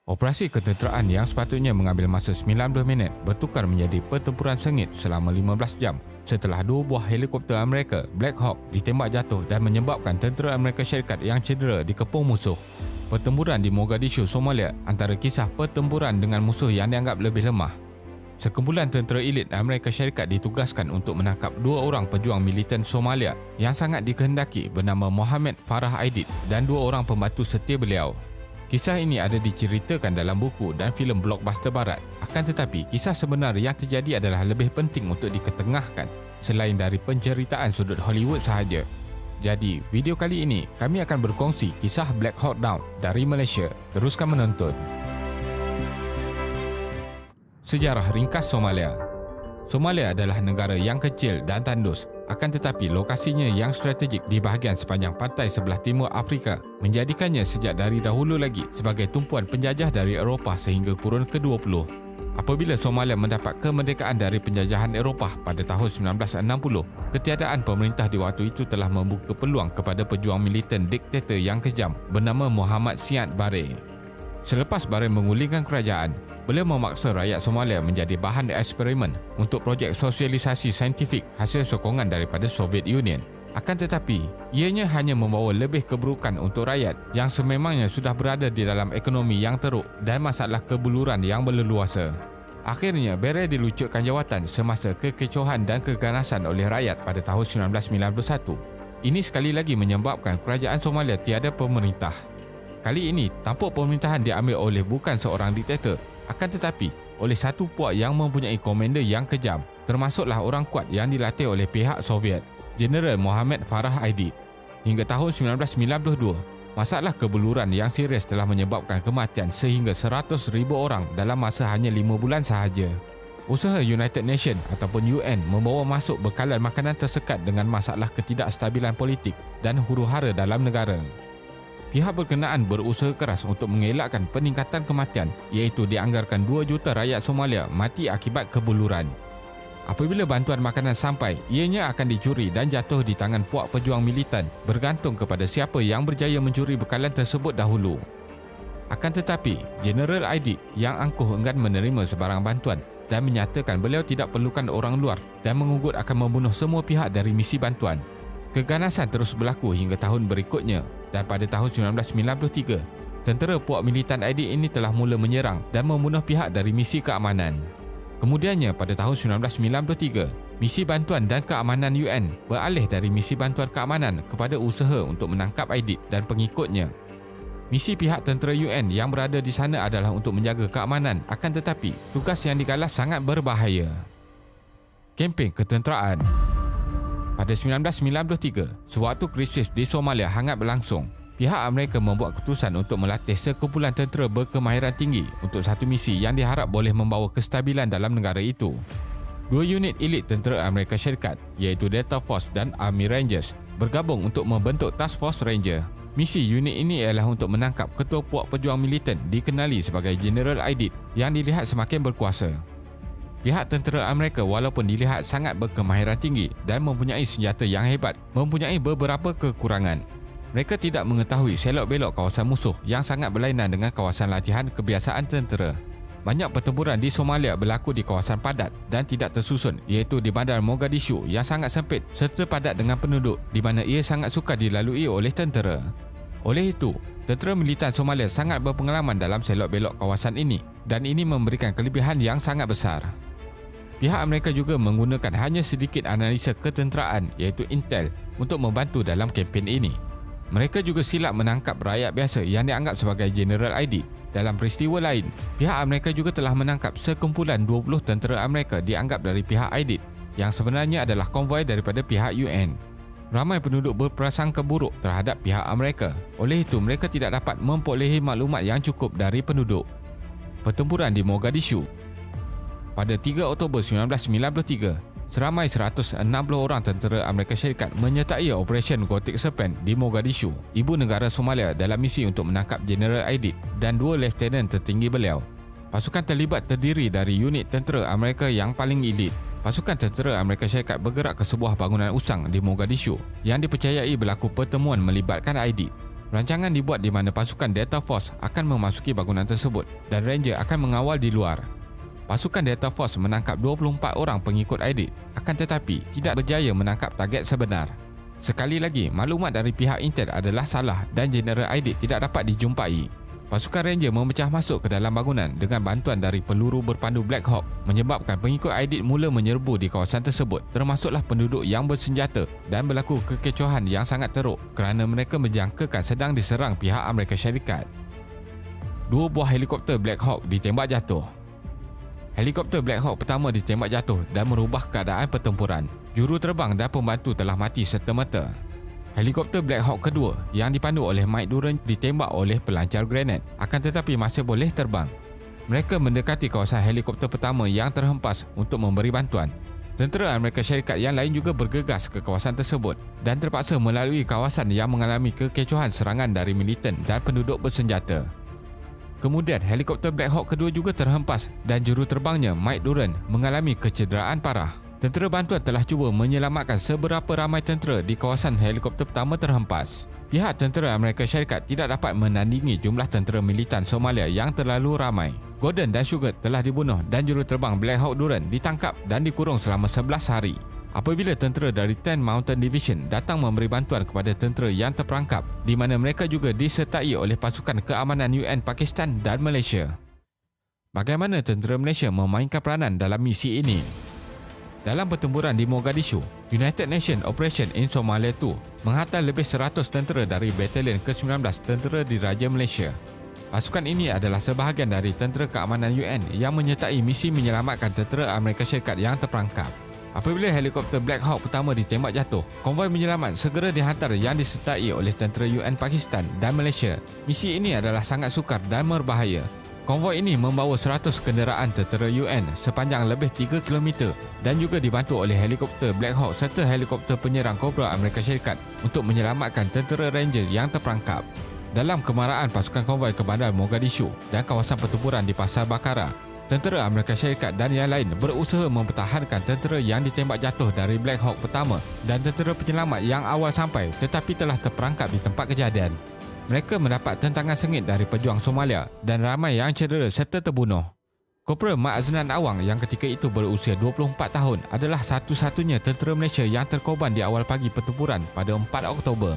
Operasi ketenteraan yang sepatutnya mengambil masa 90 minit bertukar menjadi pertempuran sengit selama 15 jam setelah dua buah helikopter Amerika Black Hawk ditembak jatuh dan menyebabkan tentera Amerika Syarikat yang cedera dikepung musuh. Pertempuran di Mogadishu, Somalia antara kisah pertempuran dengan musuh yang dianggap lebih lemah. Sekumpulan tentera elit Amerika Syarikat ditugaskan untuk menangkap dua orang pejuang militan Somalia yang sangat dikehendaki bernama Mohamed Farah Aidid dan dua orang pembantu setia beliau. Kisah ini ada diceritakan dalam buku dan filem blockbuster barat. Akan tetapi, kisah sebenar yang terjadi adalah lebih penting untuk diketengahkan selain dari penceritaan sudut Hollywood sahaja. Jadi, video kali ini kami akan berkongsi kisah Black Hawk Down dari Malaysia. Teruskan menonton. Sejarah ringkas Somalia. Somalia adalah negara yang kecil dan tandus, akan tetapi lokasinya yang strategik di bahagian sepanjang pantai sebelah timur Afrika menjadikannya sejak dari dahulu lagi sebagai tumpuan penjajah dari Eropah sehingga kurun ke-20. Apabila Somalia mendapat kemerdekaan dari penjajahan Eropah pada tahun 1960, ketiadaan pemerintah di waktu itu telah membuka peluang kepada pejuang militan diktator yang kejam bernama Muhammad Siad Barre. Selepas Barre menggulingkan kerajaan, beliau memaksa rakyat Somalia menjadi bahan eksperimen untuk projek sosialisasi saintifik hasil sokongan daripada Soviet Union. Akan tetapi, ianya hanya membawa lebih keburukan untuk rakyat yang sememangnya sudah berada di dalam ekonomi yang teruk dan masalah kebuluran yang berleluasa. Akhirnya, Barre dilucutkan jawatan semasa kekecohan dan keganasan oleh rakyat pada tahun 1991. Ini sekali lagi menyebabkan kerajaan Somalia tiada pemerintah. Kali ini, tampuk pemerintahan diambil oleh bukan seorang diktator, akan tetapi oleh satu puak yang mempunyai komander yang kejam, termasuklah orang kuat yang dilatih oleh pihak Soviet, Jeneral Mohamed Farah Aidid. Hingga tahun 1992, masalah kebuluran yang serius telah menyebabkan kematian sehingga 100,000 orang dalam masa hanya 5 bulan sahaja. Usaha United Nations ataupun UN membawa masuk bekalan makanan tersekat dengan masalah ketidakstabilan politik dan huru-hara dalam negara. Pihak berkenaan berusaha keras untuk mengelakkan peningkatan kematian, iaitu dianggarkan 2 juta rakyat Somalia mati akibat kebuluran. Apabila bantuan makanan sampai, ianya akan dicuri dan jatuh di tangan puak pejuang militan, bergantung kepada siapa yang berjaya mencuri bekalan tersebut dahulu. Akan tetapi, Jeneral Aidid yang angkuh enggan menerima sebarang bantuan dan menyatakan beliau tidak perlukan orang luar dan mengugut akan membunuh semua pihak dari misi bantuan. Keganasan terus berlaku hingga tahun berikutnya dan pada tahun 1993, tentera puak militan Aidid ini telah mula menyerang dan membunuh pihak dari misi keamanan. Kemudiannya pada tahun 1993, misi bantuan dan keamanan UN beralih dari misi bantuan keamanan kepada usaha untuk menangkap Aidid dan pengikutnya. Misi pihak tentera UN yang berada di sana adalah untuk menjaga keamanan, akan tetapi tugas yang digalas sangat berbahaya. Kempen ketenteraan. Pada 1993, sewaktu krisis di Somalia hangat berlangsung, pihak Amerika membuat keputusan untuk melatih sekumpulan tentera berkemahiran tinggi untuk satu misi yang diharap boleh membawa kestabilan dalam negara itu. 2 unit elit tentera Amerika Syarikat, iaitu Delta Force dan Army Rangers, bergabung untuk membentuk Task Force Ranger. Misi unit ini ialah untuk menangkap ketua puak pejuang militan dikenali sebagai General Aidid yang dilihat semakin berkuasa. Pihak tentera Amerika walaupun dilihat sangat berkemahiran tinggi dan mempunyai senjata yang hebat, mempunyai beberapa kekurangan. Mereka tidak mengetahui selok-belok kawasan musuh yang sangat berlainan dengan kawasan latihan kebiasaan tentera. Banyak pertempuran di Somalia berlaku di kawasan padat dan tidak tersusun, iaitu di bandar Mogadishu yang sangat sempit serta padat dengan penduduk, di mana ia sangat sukar dilalui oleh tentera. Oleh itu, tentera militan Somalia sangat berpengalaman dalam selok-belok kawasan ini dan ini memberikan kelebihan yang sangat besar. Pihak Amerika juga menggunakan hanya sedikit analisa ketenteraan iaitu intel untuk membantu dalam kempen ini. Mereka juga silap menangkap rakyat biasa yang dianggap sebagai General Aidid. Dalam peristiwa lain, pihak Amerika juga telah menangkap sekumpulan 20 tentera Amerika dianggap dari pihak Aidid yang sebenarnya adalah konvoi daripada pihak UN. Ramai penduduk berprasangka buruk terhadap pihak Amerika. Oleh itu, mereka tidak dapat memperolehi maklumat yang cukup dari penduduk. Pertempuran di Mogadishu. Pada 3 Oktober 1993, seramai 160 orang tentera Amerika Syarikat menyertai Operation Gothic Serpent di Mogadishu, ibu negara Somalia, dalam misi untuk menangkap General Aidid dan 2 lieutenant tertinggi beliau. Pasukan terlibat terdiri dari unit tentera Amerika yang paling elit. Pasukan tentera Amerika Syarikat bergerak ke sebuah bangunan usang di Mogadishu yang dipercayai berlaku pertemuan melibatkan Aidid. Rancangan dibuat di mana pasukan Delta Force akan memasuki bangunan tersebut dan Ranger akan mengawal di luar. Pasukan Delta Force menangkap 24 orang pengikut Aidid, akan tetapi tidak berjaya menangkap target sebenar. Sekali lagi, maklumat dari pihak Intel adalah salah dan Jeneral Aidid tidak dapat dijumpai. Pasukan Ranger memecah masuk ke dalam bangunan dengan bantuan dari peluru berpandu Black Hawk, menyebabkan pengikut Aidid mula menyerbu di kawasan tersebut, termasuklah penduduk yang bersenjata, dan berlaku kekecohan yang sangat teruk kerana mereka menjangkakan sedang diserang pihak Amerika Syarikat. 2 buah helikopter Black Hawk ditembak jatuh. Helikopter Black Hawk pertama ditembak jatuh dan merubah keadaan pertempuran. Juruterbang dan pembantu telah mati serta-merta. Helikopter Black Hawk kedua yang dipandu oleh Mike Duran ditembak oleh pelancar granat, akan tetapi masih boleh terbang. Mereka mendekati kawasan helikopter pertama yang terhempas untuk memberi bantuan. Tentera Amerika Syarikat yang lain juga bergegas ke kawasan tersebut dan terpaksa melalui kawasan yang mengalami kekecohan serangan dari militan dan penduduk bersenjata. Kemudian helikopter Black Hawk kedua juga terhempas dan juruterbangnya Mike Duran mengalami kecederaan parah. Tentera bantuan telah cuba menyelamatkan seberapa ramai tentera di kawasan helikopter pertama terhempas. Pihak tentera Amerika Syarikat tidak dapat menandingi jumlah tentera militan Somalia yang terlalu ramai. Gordon dan Sugar telah dibunuh dan juruterbang Black Hawk Duran ditangkap dan dikurung selama 11 hari. Apabila tentera dari 10 Mountain Division datang memberi bantuan kepada tentera yang terperangkap, di mana mereka juga disertai oleh pasukan keamanan UN Pakistan dan Malaysia. Bagaimana tentera Malaysia memainkan peranan dalam misi ini? Dalam pertempuran di Mogadishu, United Nations Operation in Somalia 2 menghantar lebih 100 tentera dari Batalion ke-19 Tentera Diraja Malaysia. Pasukan ini adalah sebahagian dari tentera keamanan UN yang menyertai misi menyelamatkan tentera Amerika Syarikat yang terperangkap. Apabila helikopter Black Hawk pertama ditembak jatuh, konvoi menyelamat segera dihantar yang disertai oleh tentera UN Pakistan dan Malaysia. Misi ini adalah sangat sukar dan berbahaya. Konvoi ini membawa 100 kenderaan tentera UN sepanjang lebih 3 km dan juga dibantu oleh helikopter Black Hawk serta helikopter penyerang Cobra Amerika Syarikat untuk menyelamatkan tentera Ranger yang terperangkap. Dalam kemarahan pasukan konvoi ke bandar Mogadishu dan kawasan pertempuran di Pasar Bakara, tentera Amerika Syarikat dan yang lain berusaha mempertahankan tentera yang ditembak jatuh dari Black Hawk pertama dan tentera penyelamat yang awal sampai tetapi telah terperangkap di tempat kejadian. Mereka mendapat tentangan sengit dari pejuang Somalia dan ramai yang cedera serta terbunuh. Kopral Mak Aznan Awang yang ketika itu berusia 24 tahun adalah satu-satunya tentera Malaysia yang terkorban di awal pagi pertempuran pada 4 Oktober.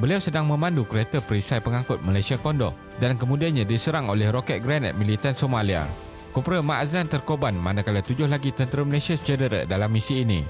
Beliau sedang memandu kereta perisai pengangkut Malaysia Condor dan kemudiannya diserang oleh roket granat militan Somalia. Kopral Mak Aznan terkorban manakala 7 lagi tentera Malaysia cedera dalam misi ini.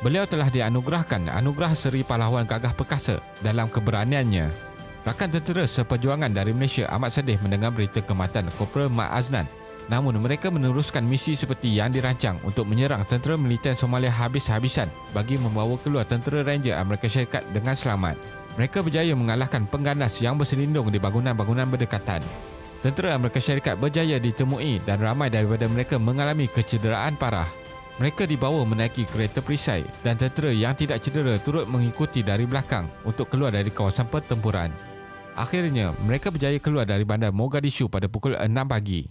Beliau telah dianugerahkan anugerah Seri Pahlawan Gagah Perkasa dalam keberaniannya. Rakan tentera seperjuangan dari Malaysia amat sedih mendengar berita kematian Kopral Mak Aznan. Namun mereka meneruskan misi seperti yang dirancang untuk menyerang tentera militan Somalia habis-habisan bagi membawa keluar tentera Ranger Amerika Syarikat dengan selamat. Mereka berjaya mengalahkan pengganas yang berselindung di bangunan-bangunan berdekatan. Tentera Amerika Syarikat berjaya ditemui dan ramai daripada mereka mengalami kecederaan parah. Mereka dibawa menaiki kereta perisai dan tentera yang tidak cedera turut mengikuti dari belakang untuk keluar dari kawasan pertempuran. Akhirnya, mereka berjaya keluar dari bandar Mogadishu pada pukul 6 pagi.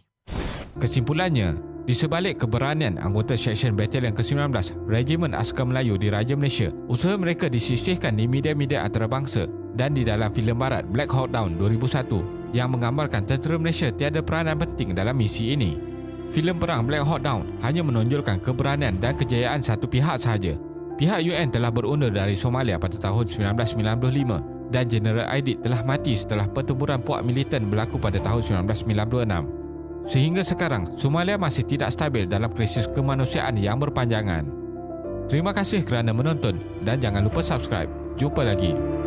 Kesimpulannya, di sebalik keberanian anggota Seksyen Batalion ke-19 Regimen Askar Melayu di Raja Malaysia, usaha mereka disisihkan di media-media antarabangsa dan di dalam filem barat Black Hawk Down 2001 yang menggambarkan tentera Malaysia tiada peranan penting dalam misi ini. Filem perang Black Hawk Down hanya menonjolkan keberanian dan kejayaan satu pihak sahaja. Pihak UN telah berundur dari Somalia pada tahun 1995 dan Jeneral Aidid telah mati setelah pertempuran puak militan berlaku pada tahun 1996. Sehingga sekarang, Somalia masih tidak stabil dalam krisis kemanusiaan yang berpanjangan. Terima kasih kerana menonton dan jangan lupa subscribe. Jumpa lagi.